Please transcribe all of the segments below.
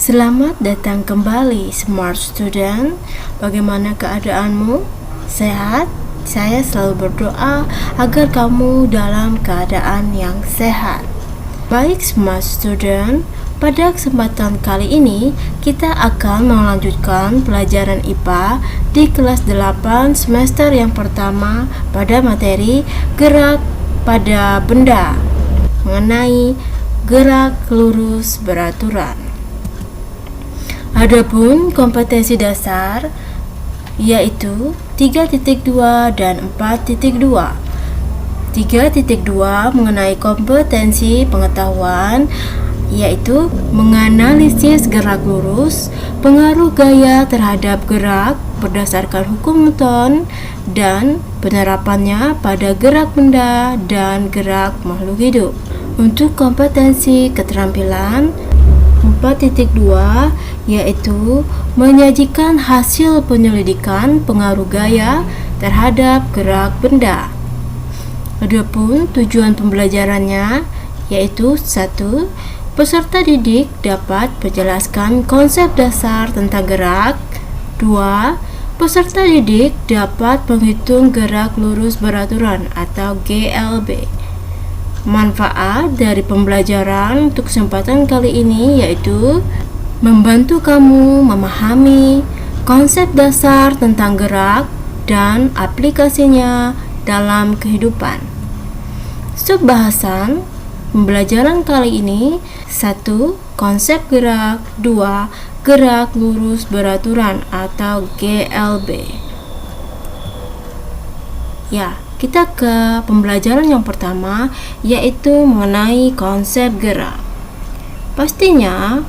Selamat datang kembali Smart Student. Bagaimana keadaanmu? Sehat? Saya selalu berdoa agar kamu dalam keadaan yang sehat. Baik Smart Student, pada kesempatan kali ini kita akan melanjutkan pelajaran IPA di kelas 8 semester yang pertama pada materi gerak pada benda mengenai gerak lurus beraturan. Adapun kompetensi dasar yaitu 3.2 dan 4.2. 3.2 mengenai kompetensi pengetahuan yaitu menganalisis gerak lurus, pengaruh gaya terhadap gerak berdasarkan hukum Newton, dan penerapannya pada gerak benda dan gerak makhluk hidup. Untuk kompetensi keterampilan 4.2 yaitu menyajikan hasil penyelidikan pengaruh gaya terhadap gerak benda. Adapun tujuan pembelajarannya yaitu 1. Peserta didik dapat menjelaskan konsep dasar tentang gerak. 2. Peserta didik dapat menghitung gerak lurus beraturan atau GLB. Manfaat dari pembelajaran untuk kesempatan kali ini yaitu membantu kamu memahami konsep dasar tentang gerak dan aplikasinya dalam kehidupan. Subbahasan pembelajaran kali ini: 1. Konsep gerak. 2. Gerak lurus beraturan atau GLB. Kita ke pembelajaran yang pertama yaitu mengenai konsep gerak. Pastinya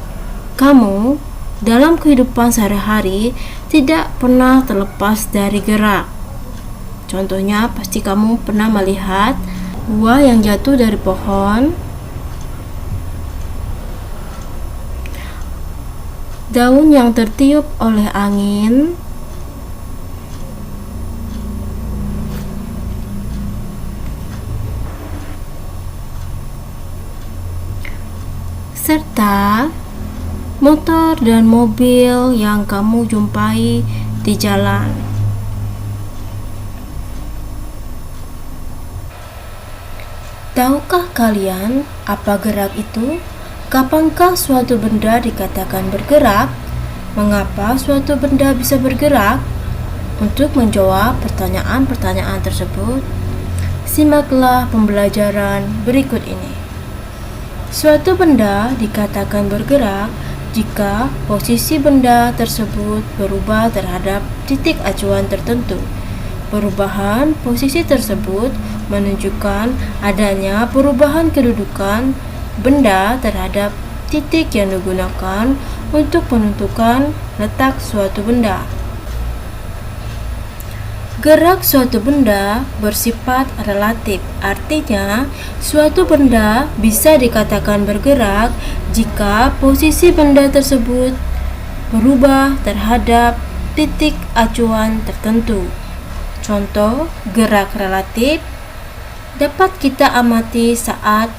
kamu dalam kehidupan sehari-hari tidak pernah terlepas dari gerak. Contohnya pasti kamu pernah melihat buah yang jatuh dari pohon, daun yang tertiup oleh angin, serta motor dan mobil yang kamu jumpai di jalan. Tahukah kalian apa gerak itu? Kapankah suatu benda dikatakan bergerak? Mengapa suatu benda bisa bergerak? Untuk menjawab pertanyaan-pertanyaan tersebut, simaklah pembelajaran berikut ini. Suatu benda dikatakan bergerak jika posisi benda tersebut berubah terhadap titik acuan tertentu. Perubahan posisi tersebut menunjukkan adanya perubahan kedudukan benda terhadap titik yang digunakan untuk menentukan letak suatu benda. Gerak suatu benda bersifat relatif, artinya suatu benda bisa dikatakan bergerak jika posisi benda tersebut berubah terhadap titik acuan tertentu. Contoh gerak relatif dapat kita amati saat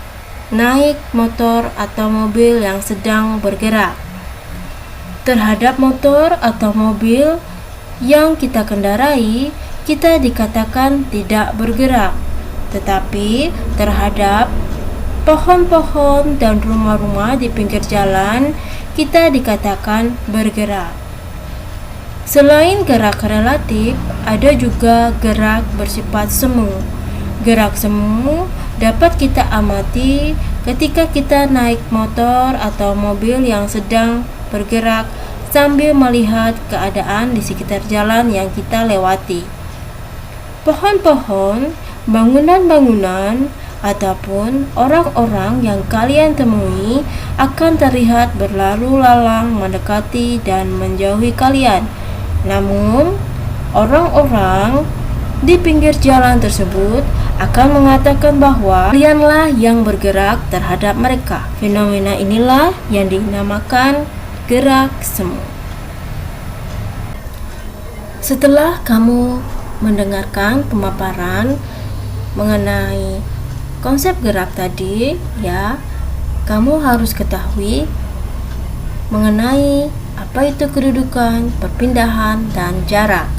naik motor atau mobil yang sedang bergerak. Terhadap motor atau mobil yang kita kendarai, kita dikatakan tidak bergerak, tetapi terhadap pohon-pohon dan rumah-rumah di pinggir jalan, kita dikatakan bergerak. Selain gerak relatif, ada juga gerak bersifat semu. Gerak semu dapat kita amati ketika kita naik motor atau mobil yang sedang bergerak sambil melihat keadaan di sekitar jalan yang kita lewati. Pohon-pohon, bangunan-bangunan, ataupun orang-orang yang kalian temui akan terlihat berlalu lalang mendekati dan menjauhi kalian. Namun, orang-orang di pinggir jalan tersebut akan mengatakan bahwa kalianlah yang bergerak terhadap mereka. Fenomena inilah yang dinamakan gerak semu. Setelah kamu mendengarkan pemaparan mengenai konsep gerak tadi, kamu harus ketahui mengenai apa itu kedudukan, perpindahan, dan jarak.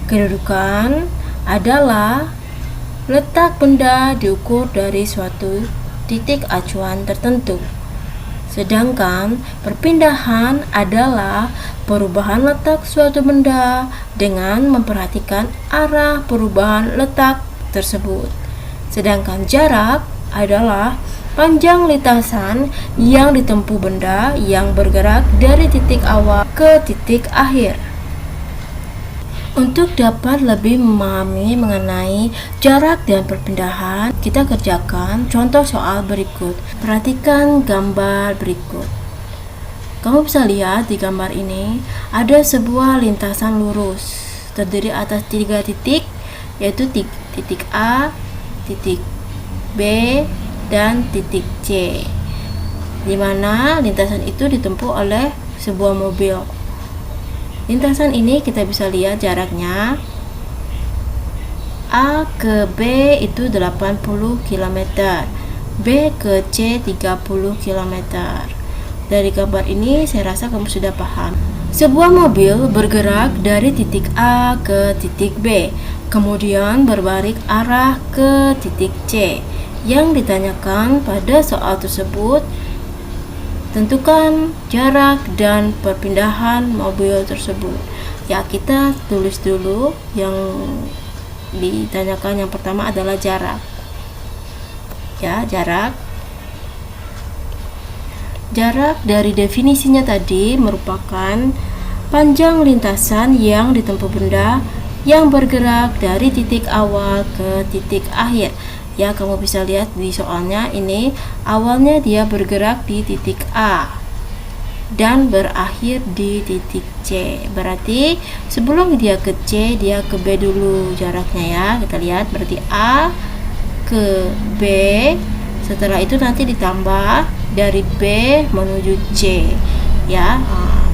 Kedudukan adalah letak benda diukur dari suatu titik acuan tertentu. Sedangkan perpindahan adalah perubahan letak suatu benda dengan memperhatikan arah perubahan letak tersebut. Sedangkan jarak adalah panjang lintasan yang ditempuh benda yang bergerak dari titik awal ke titik akhir. Untuk dapat lebih memahami mengenai jarak dan perpindahan, kita kerjakan contoh soal berikut. Perhatikan gambar berikut. Kamu bisa lihat di gambar ini ada sebuah lintasan lurus terdiri atas 3 titik, yaitu titik A, titik B, dan titik C, di mana lintasan itu ditempuh oleh sebuah mobil. Lintasan ini kita bisa lihat jaraknya A ke B itu 80 km, B ke C 30 km. Dari gambar ini saya rasa kamu sudah paham. Sebuah mobil bergerak dari titik A ke titik B, kemudian berbalik arah ke titik C. Yang ditanyakan pada soal tersebut, tentukan jarak dan perpindahan mobil tersebut. Ya, kita tulis dulu yang ditanyakan. Yang pertama adalah jarak. Ya, jarak. Jarak dari definisinya tadi merupakan panjang lintasan yang ditempuh benda yang bergerak dari titik awal ke titik akhir. Ya, kamu bisa lihat di soalnya ini awalnya dia bergerak di titik A dan berakhir di titik C. Berarti sebelum dia ke C, dia ke B dulu jaraknya ya. Kita lihat berarti A ke B, setelah itu nanti ditambah dari B menuju C. Ya,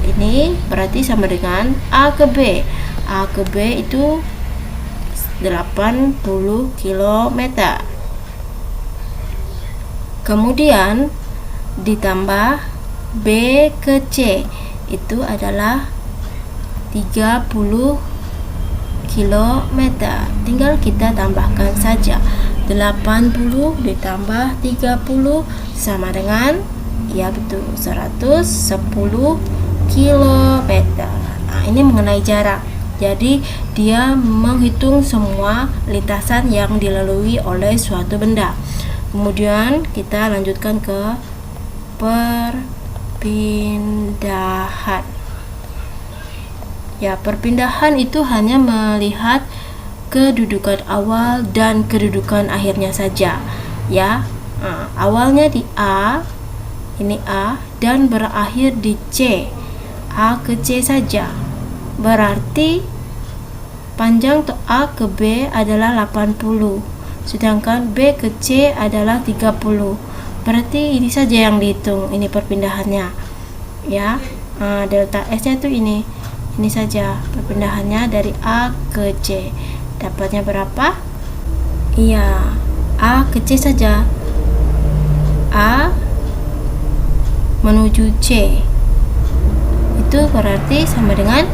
ini berarti sama dengan A ke B. A ke B itu 80 km. Kemudian ditambah B ke C itu adalah 30 km. Tinggal kita tambahkan saja. 80 ditambah 30 sama dengan, ya betul, 110 km. Nah, ini mengenai jarak. Jadi dia menghitung semua lintasan yang dilalui oleh suatu benda. Kemudian kita lanjutkan ke perpindahan. Ya, perpindahan itu hanya melihat kedudukan awal dan kedudukan akhirnya saja. Ya, awalnya di A, ini A, dan berakhir di C. A ke C saja. Berarti panjang A ke B adalah 80. Sedangkan B ke C adalah 30. Berarti ini saja yang dihitung, ini perpindahannya. Ya, delta S-nya itu ini saja perpindahannya dari A ke C. Dapatnya berapa? Iya, A ke C saja. A menuju C. Itu berarti sama dengan,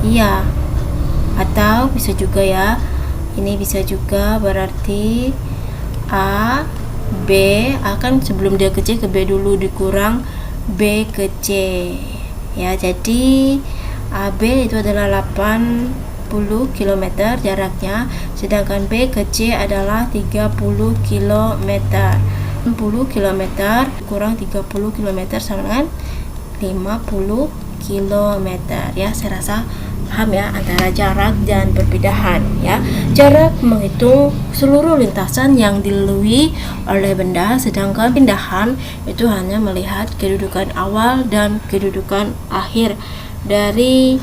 iya. Atau bisa juga ya, ini bisa juga berarti A, B, akan sebelum dia ke C, ke B dulu, dikurang B ke C. Ya, jadi AB itu adalah 80 km jaraknya, sedangkan B ke C adalah 30 km. 60 km kurang 30 km sama dengan 50 km. Ya, saya rasa paham ya antara jarak dan perpindahan ya. Jarak menghitung seluruh lintasan yang dilalui oleh benda, sedangkan pindahan itu hanya melihat kedudukan awal dan kedudukan akhir dari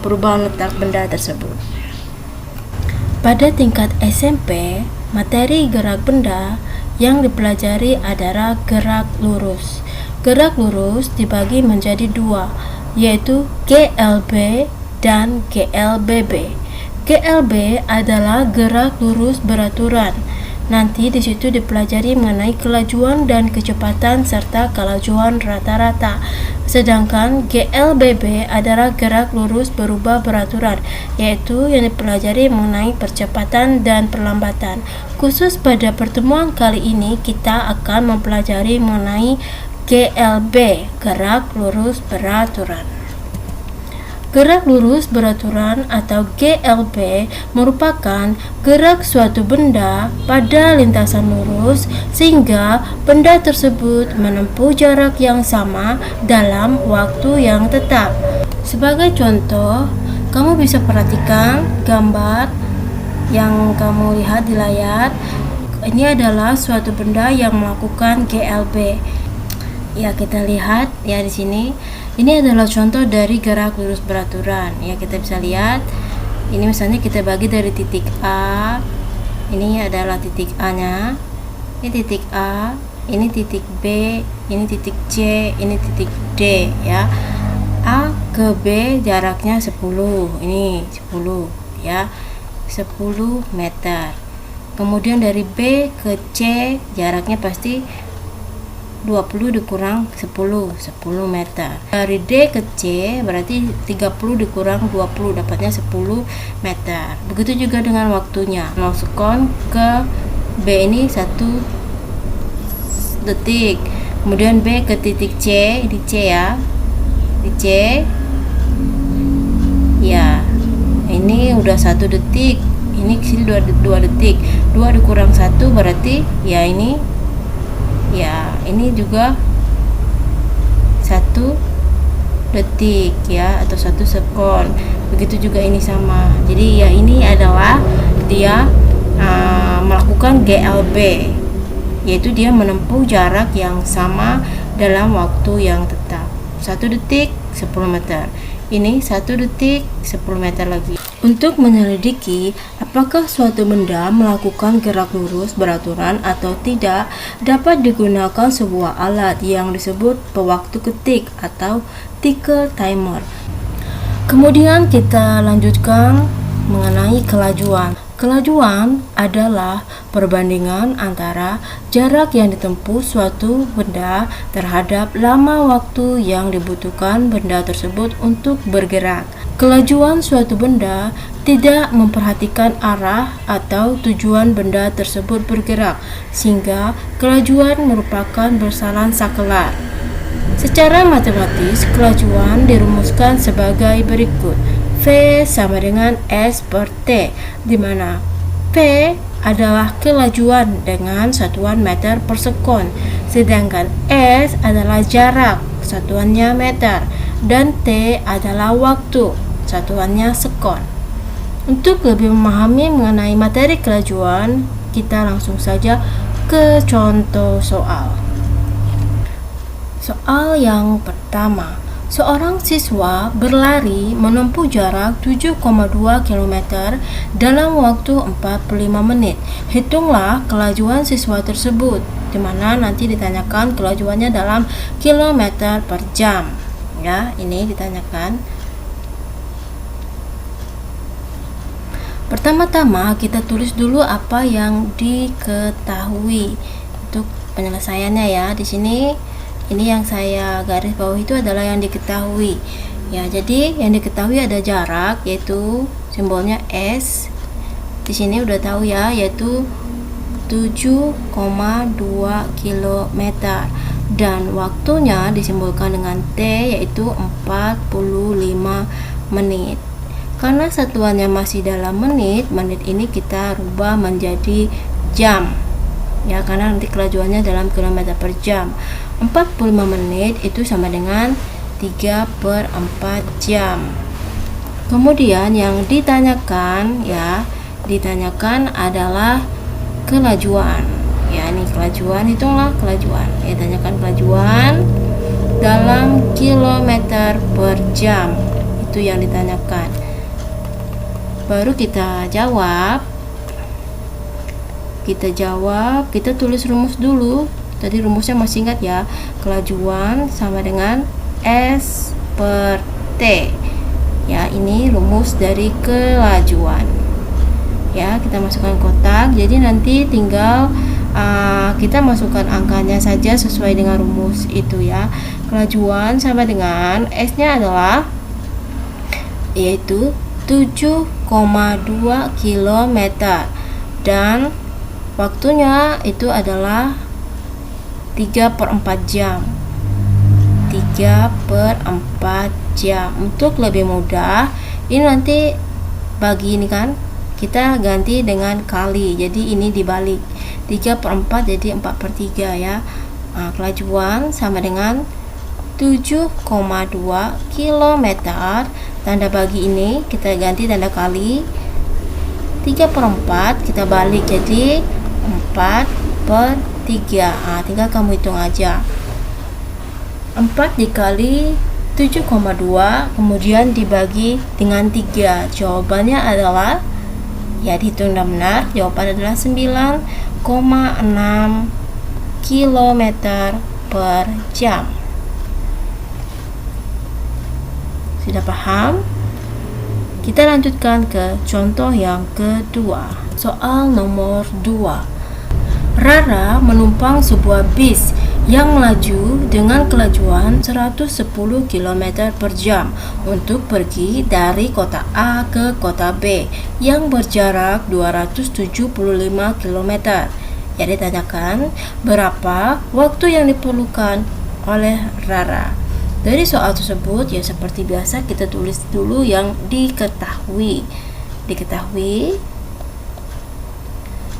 perubahan letak benda tersebut. Pada tingkat SMP, materi gerak benda yang dipelajari adalah gerak lurus. Gerak lurus dibagi menjadi dua, yaitu GLB dan GLBB. GLB adalah gerak lurus beraturan, Nanti di situ dipelajari mengenai kelajuan dan kecepatan serta kelajuan rata-rata. Sedangkan GLBB adalah gerak lurus berubah beraturan, yaitu yang dipelajari mengenai percepatan dan perlambatan. Khusus pada pertemuan kali ini kita akan mempelajari mengenai GLB, gerak lurus beraturan. Gerak lurus beraturan atau GLB merupakan gerak suatu benda pada lintasan lurus sehingga benda tersebut menempuh jarak yang sama dalam waktu yang tetap. Sebagai contoh, kamu bisa perhatikan gambar yang kamu lihat di layar. Ini adalah suatu benda yang melakukan GLB. Ya, kita lihat ya di sini. Ini adalah contoh dari gerak lurus beraturan. Ya, kita bisa lihat. Ini misalnya kita bagi dari titik A. Ini adalah titik A-nya. Ini titik A, ini titik B, ini titik C, ini titik D ya. A ke B jaraknya 10. Ini 10 ya. 10 meter. Kemudian dari B ke C jaraknya pasti 20 dikurang 10 meter. Dari D ke C berarti 30 dikurang 20 dapatnya 10 meter. Begitu juga dengan waktunya. 0 sekon ke B ini 1 detik. Kemudian B ke titik C, di C ya. Di C. Ya. Ini udah 1 detik. Ini sini 2 detik. 2 dikurang 1 berarti ya ini ini juga 1 detik ya, atau 1 sekon. Begitu juga ini sama. Jadi ya ini adalah dia melakukan GLB, yaitu dia menempuh jarak yang sama dalam waktu yang tetap. 1 detik 10 meter. Ini 1 detik 10 meter lagi. Untuk menyelidiki apakah suatu benda melakukan gerak lurus beraturan atau tidak, dapat digunakan sebuah alat yang disebut pewaktu ketik atau ticker timer. Kemudian kita lanjutkan mengenai kelajuan. Kelajuan adalah perbandingan antara jarak yang ditempuh suatu benda terhadap lama waktu yang dibutuhkan benda tersebut untuk bergerak. Kelajuan suatu benda tidak memperhatikan arah atau tujuan benda tersebut bergerak, sehingga kelajuan merupakan bersalan sakelar. Secara matematis, kelajuan dirumuskan sebagai berikut. V sama dengan S per T, di mana P adalah kelajuan dengan satuan meter per sekon, sedangkan S adalah jarak, satuannya meter, dan T adalah waktu, satuannya sekon. Untuk lebih memahami mengenai materi kelajuan, kita langsung saja ke contoh soal. Soal yang pertama. Seorang siswa berlari menempuh jarak 7,2 km dalam waktu 45 menit. Hitunglah kelajuan siswa tersebut, di mana nanti ditanyakan kelajuannya dalam kilometer per jam. Ya, ini ditanyakan. Pertama-tama kita tulis dulu apa yang diketahui untuk penyelesaiannya ya. Di sini ini yang saya garis bawah itu adalah yang diketahui. Ya, jadi yang diketahui ada jarak, yaitu simbolnya S. Di sini udah tahu ya, yaitu 7,2 km. Dan waktunya disimbolkan dengan T, yaitu 45 menit. Karena satuannya masih dalam menit, menit ini kita rubah menjadi jam. Ya, karena nanti kelajuannya dalam kilometer per jam. 45 menit itu sama dengan 3/4 jam. Kemudian yang ditanyakan adalah kelajuan. Ya, ini kelajuan, hitunglah kelajuan. Ya, tanyakan kelajuan dalam kilometer per jam. Itu yang ditanyakan. Baru kita jawab. Kita tulis rumus dulu. Tadi rumusnya masih ingat ya, kelajuan sama dengan S per T. Ya, ini rumus dari kelajuan. ya, kita masukkan kotak. Jadi nanti tinggal kita masukkan angkanya saja sesuai dengan rumus itu ya. Kelajuan sama dengan S-nya adalah yaitu 7,2 km dan waktunya itu adalah 3/4 jam. 3/4 jam. Untuk lebih mudah, ini nanti bagi ini kan kita ganti dengan kali, jadi ini dibalik, 3/4 jadi 4/3 ya. Kelajuan sama dengan 7,2 km, tanda bagi ini kita ganti tanda kali, 3/4 kita balik jadi 4/3. Tinggal kamu hitung aja, 4 dikali 7,2 kemudian dibagi dengan 3. Jawabannya adalah ya, dihitung dan benar, jawaban adalah 9,6 km per jam. Sudah paham? Kita lanjutkan ke contoh yang kedua. Soal nomor 2. Rara menumpang sebuah bis yang melaju dengan kelajuan 110 km per jam untuk pergi dari kota A ke kota B yang berjarak 275 km. Jadi ditanyakan berapa waktu yang diperlukan oleh Rara. Dari soal tersebut ya, seperti biasa kita tulis dulu yang diketahui.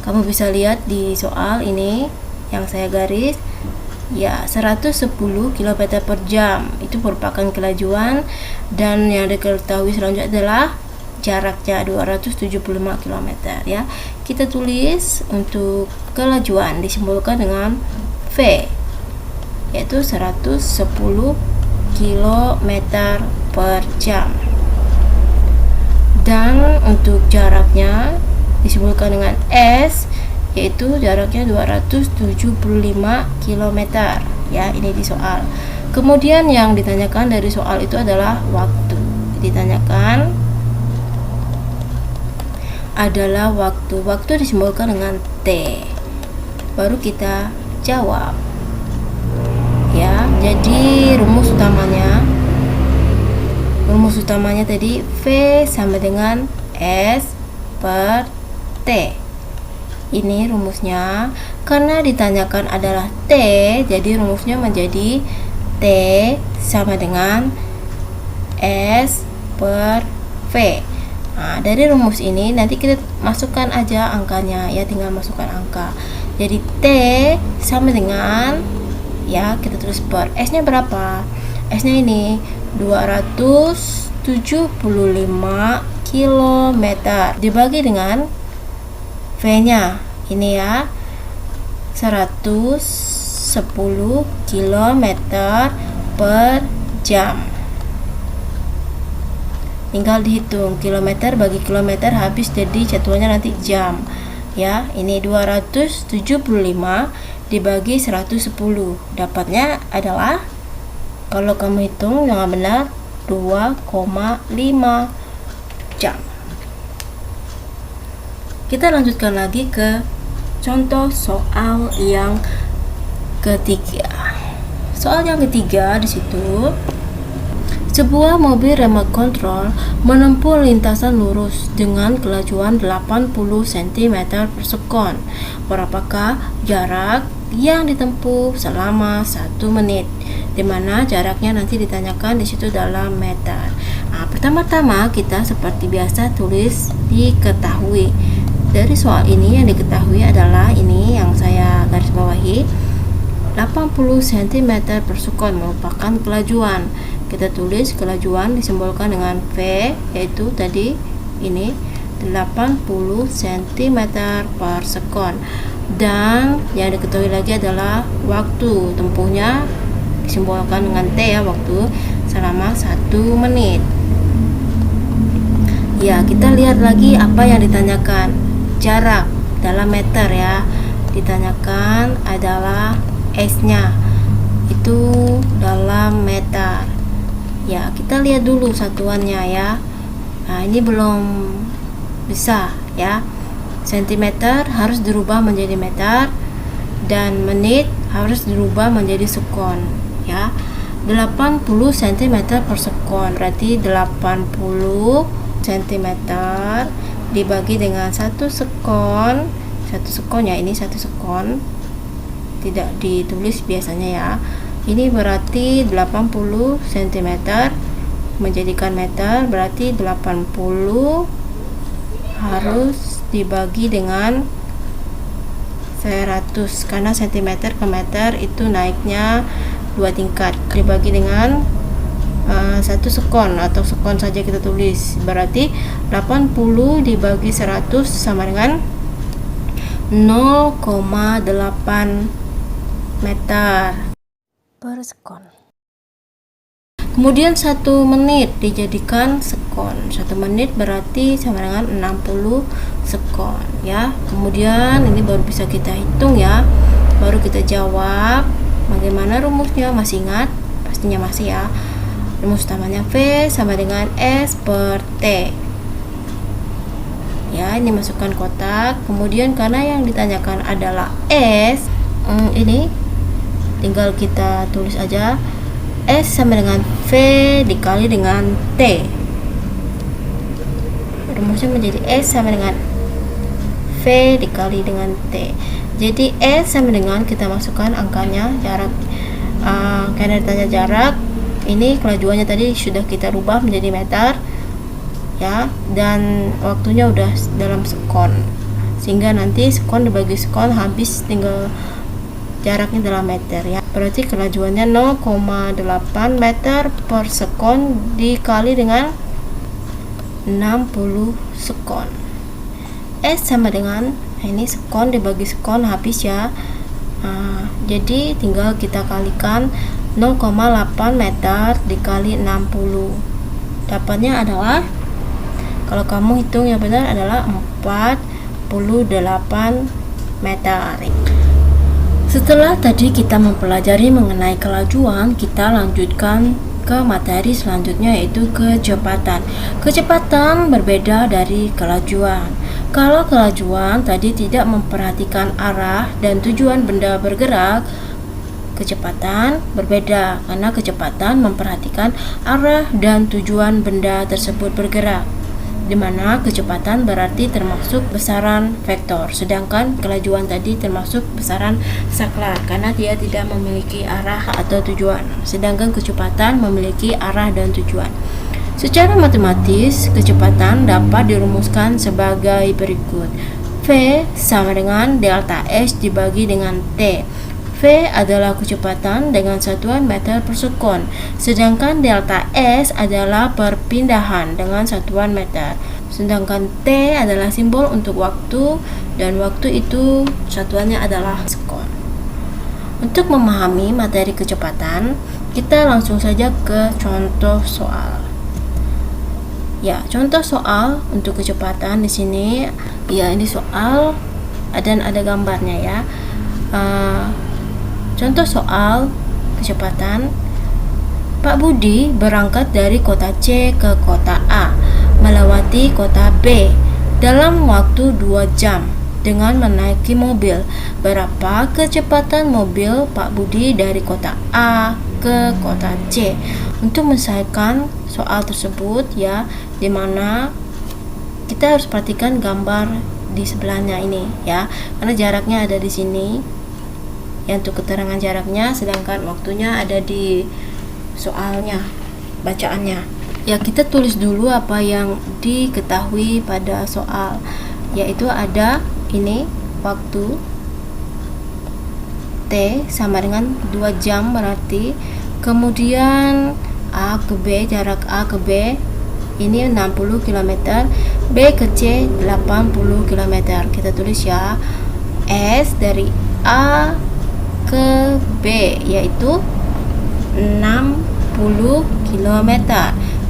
Kamu bisa lihat di soal ini yang saya garis ya, 110 km per jam itu merupakan kelajuan, dan yang diketahui selanjutnya adalah jaraknya 275 km ya. Kita tulis untuk kelajuan disimbolkan dengan V, yaitu 110 km per jam, dan untuk jaraknya disimbolkan dengan S, yaitu jaraknya 275 km ya. Ini di soal. Kemudian yang ditanyakan dari soal itu adalah waktu. Ditanyakan adalah waktu. Waktu disimbolkan dengan T. Baru kita jawab ya. Jadi rumus utamanya tadi V sama dengan S per T. Ini rumusnya. Karena ditanyakan adalah T, jadi rumusnya menjadi T sama dengan S per V. Dari rumus ini nanti kita masukkan aja angkanya ya, tinggal masukkan angka. Jadi T sama dengan ya, kita tulis per. S-nya berapa? S-nya ini 275 km dibagi dengan V-nya ini ya, 110 km per jam. Tinggal dihitung, kilometer bagi kilometer habis, jadi jadwalnya nanti jam ya. Ini 275 dibagi 110, dapatnya adalah, kalau kamu hitung dengan benar, 2,5 jam. Kita lanjutkan lagi ke contoh soal yang ketiga. Soal yang ketiga di situ, sebuah mobil remote control menempuh lintasan lurus dengan kelajuan 80 cm per sekon. Berapakah jarak yang ditempuh selama 1 menit? Di mana jaraknya nanti ditanyakan di situ dalam meter. Pertama-tama kita seperti biasa tulis diketahui. Dari soal ini yang diketahui adalah ini yang saya garis bawahi, 80 cm per sekon merupakan kelajuan. Kita tulis kelajuan disimbolkan dengan V, yaitu tadi ini 80 cm per sekon. Dan yang diketahui lagi adalah waktu tempuhnya disimbolkan dengan T ya, waktu selama 1 menit. Ya, kita lihat lagi apa yang ditanyakan. Jarak dalam meter ya. Ditanyakan adalah S-nya itu dalam meter. Ya, kita lihat dulu satuannya ya. Ini belum bisa ya. sentimeter harus dirubah menjadi meter, dan menit harus dirubah menjadi sekon, ya. 80 cm per sekon berarti 80 cm dibagi dengan 1 sekon. 1 sekon ya, ini 1 sekon tidak ditulis biasanya ya. Ini berarti 80 cm menjadikan meter, berarti 80 harus dibagi dengan 100 karena cm ke meter itu naiknya 2 tingkat, dibagi dengan 1 sekon atau sekon saja kita tulis, berarti 80 dibagi 100 sama dengan 0,8 meter per sekon. Kemudian 1 menit dijadikan sekon. 1 menit berarti sama dengan 60 sekon, ya. Kemudian ini baru bisa kita hitung ya. Baru kita jawab. Bagaimana rumusnya? Masih ingat? Pastinya masih ya. Rumus utamanya V sama dengan S per T. Ya, ini masukkan kotak. Kemudian karena yang ditanyakan adalah S, ini tinggal kita tulis aja. S sama dengan V dikali dengan T. Rumusnya menjadi S sama dengan V dikali dengan T. Jadi S sama dengan, kita masukkan angkanya, jarak, karena ditanya jarak, ini kelajuannya tadi sudah kita rubah menjadi meter ya, dan waktunya udah dalam sekon, sehingga nanti sekon dibagi sekon habis, tinggal jaraknya dalam meter ya. Berarti kelajuannya 0,8 meter per sekon dikali dengan 60 sekon. S sama dengan, ini sekon dibagi sekon habis ya. Jadi tinggal kita kalikan 0,8 meter dikali 60. Dapatnya adalah, kalau kamu hitung yang benar adalah 48 meter. Setelah tadi kita mempelajari mengenai kelajuan, kita lanjutkan ke materi selanjutnya, yaitu kecepatan. Kecepatan berbeda dari kelajuan. Kalau kelajuan tadi tidak memperhatikan arah dan tujuan benda bergerak, kecepatan berbeda karena kecepatan memperhatikan arah dan tujuan benda tersebut bergerak, di mana kecepatan berarti termasuk besaran vektor, sedangkan kelajuan tadi termasuk besaran saklar karena dia tidak memiliki arah atau tujuan, sedangkan kecepatan memiliki arah dan tujuan. Secara matematis, kecepatan dapat dirumuskan sebagai berikut. V sama dengan delta S dibagi dengan T. V adalah kecepatan dengan satuan meter per sekon, sedangkan delta S adalah perpindahan dengan satuan meter. Sedangkan T adalah simbol untuk waktu, dan waktu itu satuannya adalah sekon. Untuk memahami materi kecepatan, kita langsung saja ke contoh soal. Ya, contoh soal untuk kecepatan di sini. Ya, ini soal dan ada gambarnya ya. Contoh soal kecepatan. Pak Budi berangkat dari kota C ke kota A, melewati kota B dalam waktu 2 jam dengan menaiki mobil. Berapa kecepatan mobil Pak Budi dari kota A ke kota C? Untuk menyelesaikan soal tersebut ya, dimana kita harus perhatikan gambar di sebelahnya ini ya, karena jaraknya ada di sini ya untuk keterangan jaraknya, sedangkan waktunya ada di soalnya, bacaannya ya. Kita tulis dulu apa yang diketahui pada soal, yaitu ada ini waktu T sama dengan 2 jam berarti, kemudian A ke B, jarak A ke B ini 60 km, B ke C 80 km. Kita tulis ya, S dari A ke B yaitu 60 km.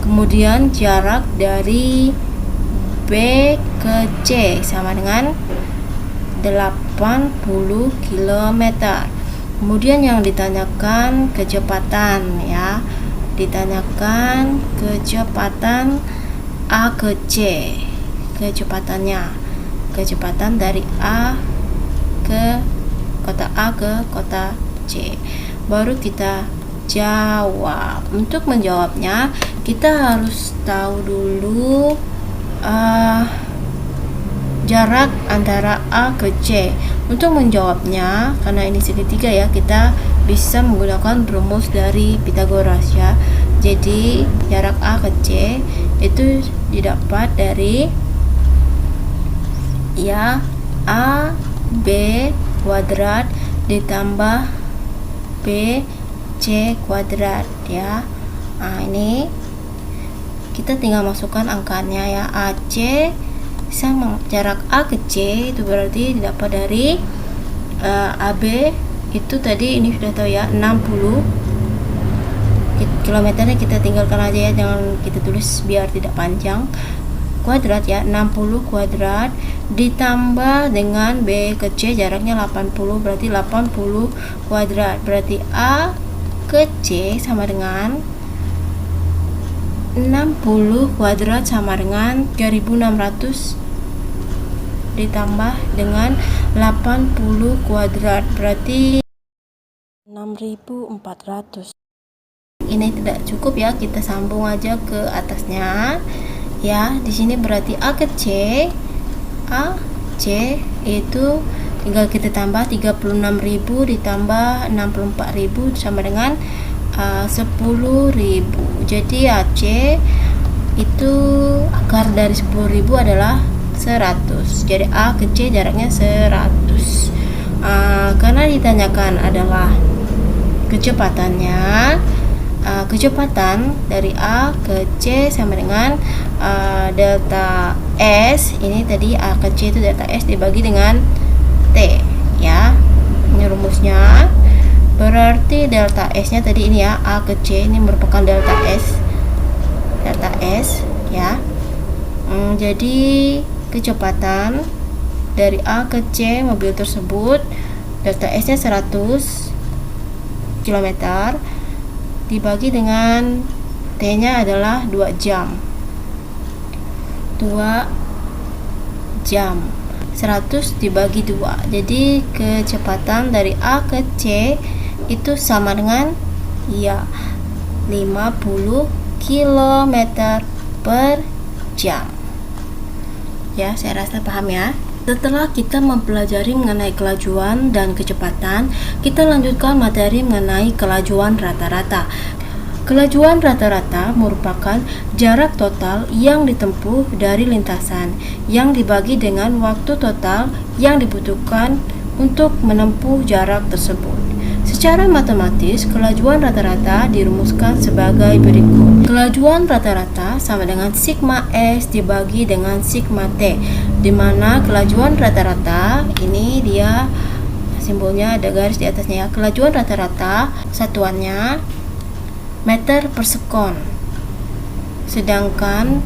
Kemudian jarak dari B ke C sama dengan 80 km. Kemudian yang ditanyakan kecepatan ya, ditanyakan kecepatan A ke C, kecepatannya. kecepatan dari A ke kota C. Baru kita jawab. Untuk menjawabnya kita harus tahu dulu jarak antara A ke C. Untuk menjawabnya, karena ini segitiga ya, kita bisa menggunakan rumus dari Pythagoras ya. Jadi jarak A ke C itu didapat dari ya A B kuadrat ditambah B C kuadrat ya. Nah, ini kita tinggal masukkan angkanya ya. AC sama jarak A ke C itu berarti didapat dari AB itu tadi ini sudah tahu ya, 60 kilometernya kita tinggalkan aja ya, jangan kita tulis biar tidak panjang. Kuadrat ya, 60 kuadrat ditambah dengan B ke C jaraknya 80, berarti 80 kuadrat. Berarti A ke C sama dengan 60 kuadrat sama dengan 3600 ditambah dengan 80 kuadrat, berarti 6400. Ini tidak cukup ya, kita sambung aja ke atasnya ya. Di sini berarti A ke C, A C itu tinggal kita tambah 36.000 ditambah 64.000 sama dengan 10.000. Jadi AC itu akar dari 10.000 adalah 100. Jadi A ke C jaraknya 100. Karena ditanyakan adalah kecepatannya, kecepatan dari A ke C sama dengan delta S. Ini tadi A ke C itu delta S dibagi dengan T ya. Ini rumusnya. Berarti delta S nya tadi ini ya, A ke C ini merupakan delta S ya. Jadi kecepatan dari A ke C mobil tersebut delta S nya 100 km dibagi dengan T nya adalah 2 jam 100 dibagi 2, jadi kecepatan dari A ke C itu sama dengan ya 50 km per jam ya. Saya rasa paham ya. Setelah kita mempelajari mengenai kelajuan dan kecepatan, kita lanjutkan materi mengenai kelajuan rata-rata. Kelajuan rata-rata merupakan jarak total yang ditempuh dari lintasan yang dibagi dengan waktu total yang dibutuhkan untuk menempuh jarak tersebut. Secara matematis, kelajuan rata-rata dirumuskan sebagai berikut. Kelajuan rata-rata sama dengan sigma S dibagi dengan sigma T, di mana kelajuan rata-rata ini dia simbolnya ada garis di atasnya ya. Kelajuan rata-rata satuannya meter per sekon, sedangkan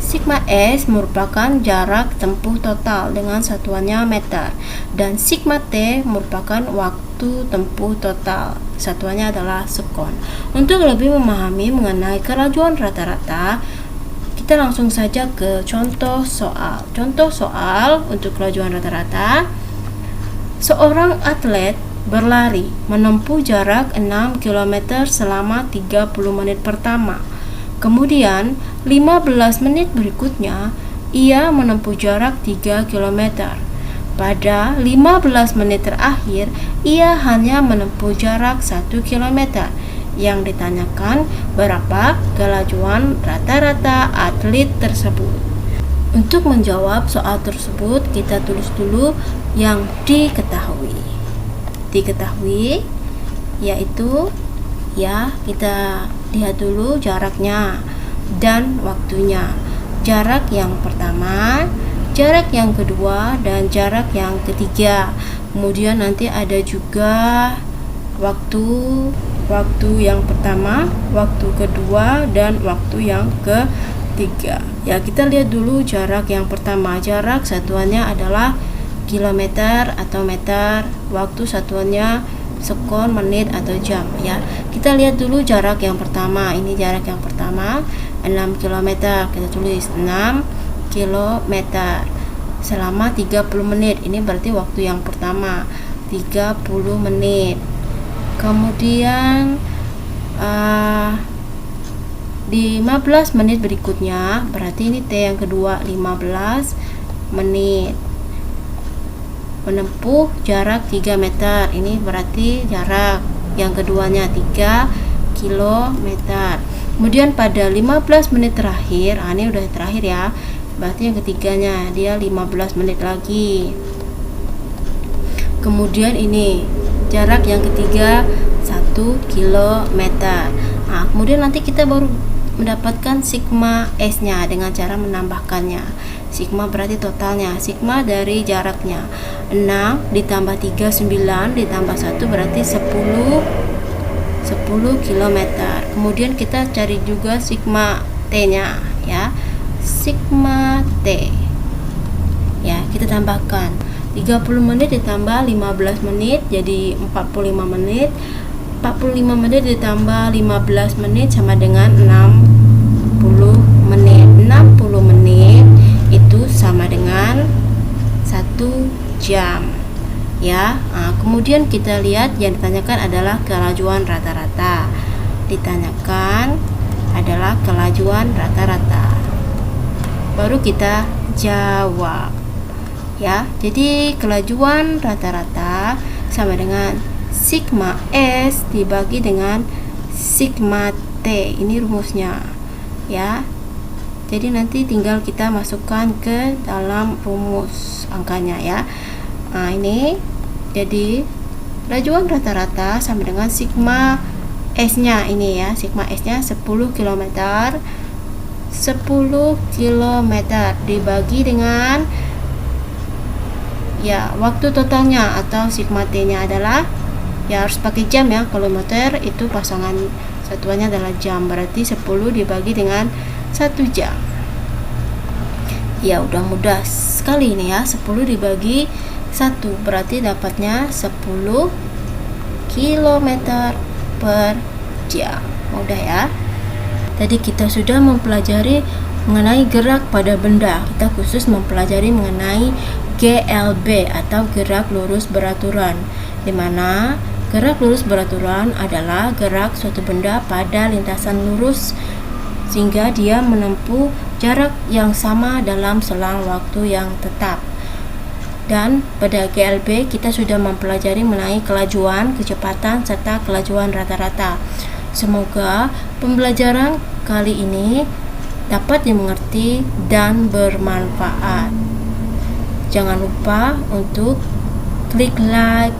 sigma S merupakan jarak tempuh total dengan satuannya meter, dan sigma T merupakan waktu tempuh total, satuannya adalah sekon. Untuk lebih memahami mengenai kelajuan rata-rata, kita langsung saja ke contoh soal. Contoh soal untuk kelajuan rata-rata. Seorang atlet berlari menempuh jarak 6 km selama 30 menit pertama. Kemudian 15 menit berikutnya ia menempuh jarak 3 km. Pada 15 menit terakhir ia hanya menempuh jarak 1 km. Yang ditanyakan berapa kelajuan rata-rata atlet tersebut. Untuk menjawab soal tersebut kita tulis dulu yang diketahui. Diketahui yaitu ya, kita lihat dulu jaraknya dan waktunya. Jarak yang pertama, jarak yang kedua, dan jarak yang ketiga. Kemudian nanti ada juga waktu yang pertama, waktu kedua, dan waktu yang ketiga. Ya, kita lihat dulu jarak yang pertama. Jarak satuannya adalah kilometer atau meter, waktu satuannya sekon, menit, atau jam ya. Kita lihat dulu jarak yang pertama. Ini jarak yang pertama 6 km. Kita tulis 6 km. selama 30 menit. Ini berarti waktu yang pertama, 30 menit. Kemudian 15 menit berikutnya, berarti ini T yang kedua, 15 menit. Menempuh jarak 3 meter. Ini berarti jarak yang keduanya 3 kilometer. Kemudian pada 15 menit terakhir, ini udah terakhir ya, berarti yang ketiganya dia 15 menit lagi. Kemudian ini jarak yang ketiga 1 kilometer. Kemudian nanti kita baru mendapatkan sigma S nya dengan cara menambahkannya. Sigma berarti totalnya, sigma dari jaraknya 6 ditambah 3 9 ditambah 1 berarti 10 km. Kemudian kita cari juga sigma T nya ya. Sigma T ya, kita tambahkan 30 menit ditambah 15 menit jadi 45 menit. 45 menit ditambah 15 menit sama dengan 60 menit. 60 menit itu sama dengan 1 jam ya. Kemudian kita lihat yang ditanyakan adalah kelajuan rata-rata. Ditanyakan adalah kelajuan rata-rata. Baru kita jawab ya. Jadi kelajuan rata-rata sama dengan sigma S dibagi dengan sigma T. Ini rumusnya ya. Jadi nanti tinggal kita masukkan ke dalam rumus angkanya ya. Ini jadi kelajuan rata-rata sama dengan sigma S nya ini ya. Sigma S nya 10 km. 10 km dibagi dengan ya waktu totalnya atau sigma T nya adalah ya harus pakai jam ya. Kalau meter itu pasangan satuannya adalah jam, berarti 10 dibagi dengan 1 jam. Ya udah mudah sekali ini ya. 10 dibagi 1 berarti dapatnya 10 km per jam. Mudah ya. Tadi kita sudah mempelajari mengenai gerak pada benda. Kita khusus mempelajari mengenai GLB atau gerak lurus beraturan, di mana gerak lurus beraturan adalah gerak suatu benda pada lintasan lurus sehingga dia menempuh jarak yang sama dalam selang waktu yang tetap. Dan pada GLB kita sudah mempelajari mengenai kelajuan, kecepatan, serta kelajuan rata-rata. Semoga pembelajaran kali ini dapat dimengerti dan bermanfaat. Jangan lupa untuk klik like,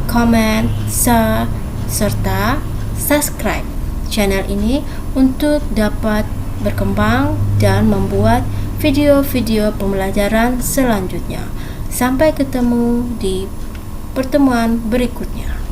comment, share, serta subscribe channel ini untuk dapat berkembang dan membuat video-video pembelajaran selanjutnya. Sampai ketemu di pertemuan berikutnya.